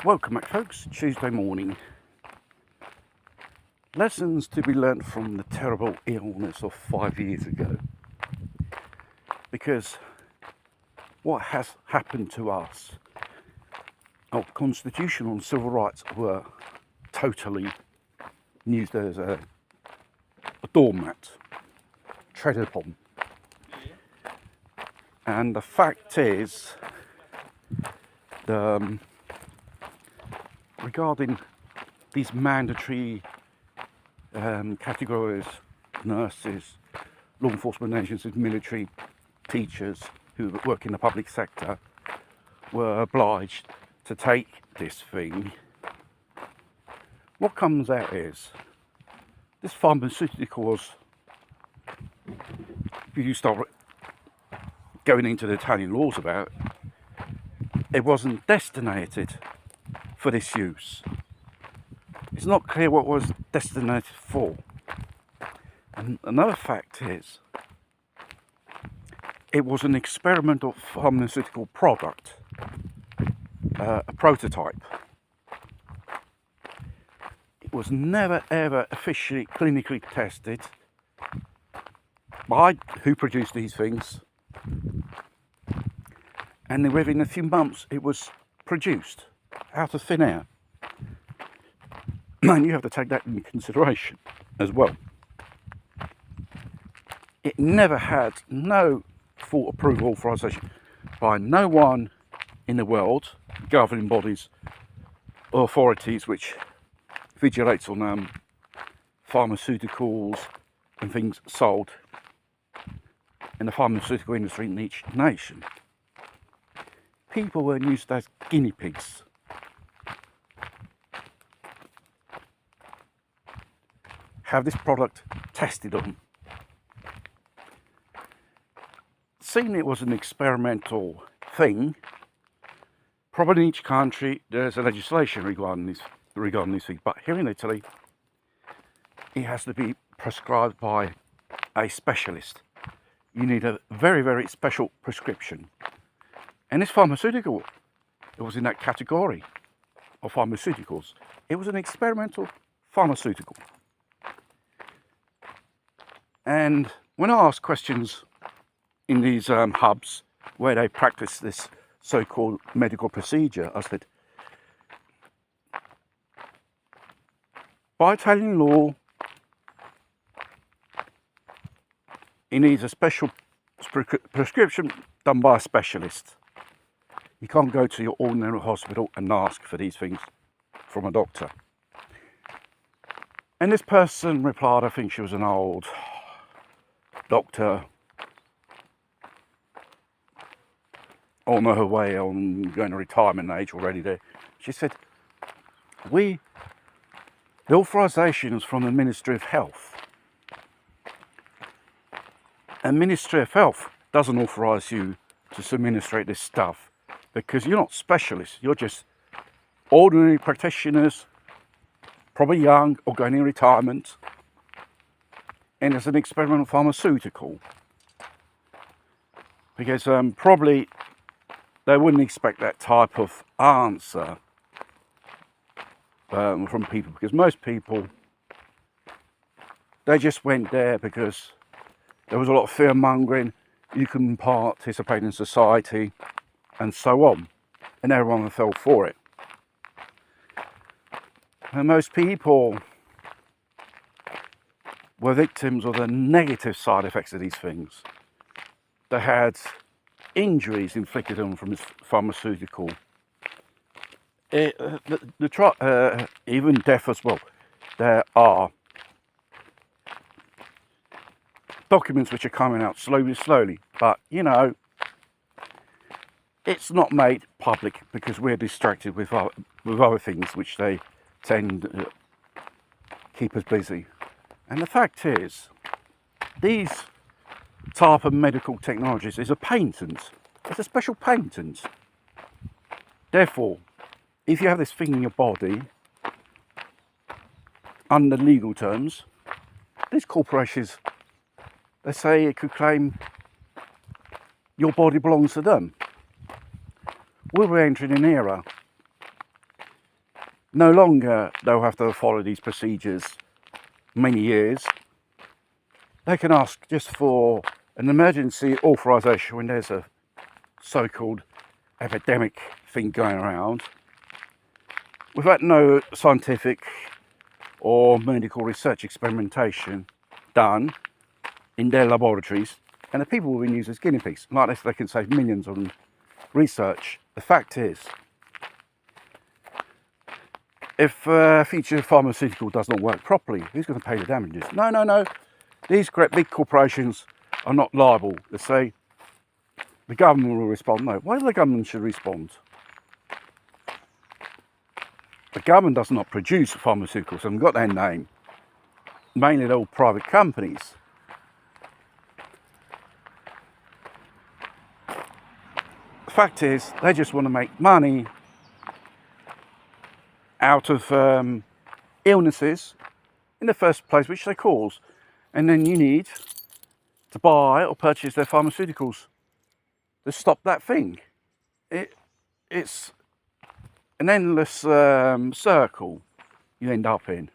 Welcome back, folks. Tuesday morning. Lessons to be learnt from the terrible illness of 5 years ago. Because what has happened to us, our constitutional and civil rights were totally used as a doormat, treaded upon. And the fact is, regarding these mandatory categories, nurses, law enforcement agencies, military, teachers who work in the public sector were obliged to take this thing. What comes out is, this pharmaceutical was, if you start going into the Italian laws about it, wasn't destinated for this use. It's not clear what it was destinated for. And another fact is, it was an experimental pharmaceutical product, a prototype. It was never ever officially clinically tested by who produced these things, and then within a few months it was produced out of thin air. And you have to take that into consideration as well. It never had no full approval authorization by no one in the world, governing bodies or authorities which vigilates on pharmaceuticals and things sold in the pharmaceutical industry in each nation. People were used as guinea pigs. Have this product tested on. Seeing it was an experimental thing, probably in each country there's a legislation regarding these things, but here in Italy it has to be prescribed by a specialist. You need a very, very special prescription. And this pharmaceutical, it was in that category of pharmaceuticals. It was an experimental pharmaceutical. And when I ask questions in these hubs where they practice this so-called medical procedure, I said, by Italian law, it needs a special prescription done by a specialist. You can't go to your ordinary hospital and ask for these things from a doctor. And this person replied, I think she was an old doctor on her way on going to retirement age already there. She said, the authorization is from the Ministry of Health. And Ministry of Health doesn't authorize you to administrate this stuff because you're not specialists, you're just ordinary practitioners, probably young or going in retirement, and it's an experimental pharmaceutical. Because probably they wouldn't expect that type of answer from people, because most people, they just went there because there was a lot of fear mongering, you can participate in society and so on, and everyone fell for it. And most people were victims of the negative side effects of these things. They had injuries inflicted on them from this pharmaceutical. Even death as well. There are documents which are coming out slowly, but you know, it's not made public because we're distracted with other things which they tend to keep us busy. And the fact is, these type of medical technologies is a patent. It's a special patent. Therefore, if you have this thing in your body, under legal terms, these corporations, they say it could claim your body belongs to them. We're entering an era no longer they'll have to follow these procedures many years. They can ask just for an emergency authorization when there's a so-called epidemic thing going around, without no scientific or medical research experimentation done in their laboratories, and the people will be used as guinea pigs. Like this, they can save millions on research. The fact is, if future pharmaceutical does not work properly, who's going to pay the damages? No. These great big corporations are not liable. They say the government will respond. No, why the government should respond? The government does not produce pharmaceuticals, haven't got their name. Mainly they're all private companies. The fact is, they just want to make money out of illnesses in the first place, which they cause. And then you need to buy or purchase their pharmaceuticals to stop that thing. It's an endless circle you end up in.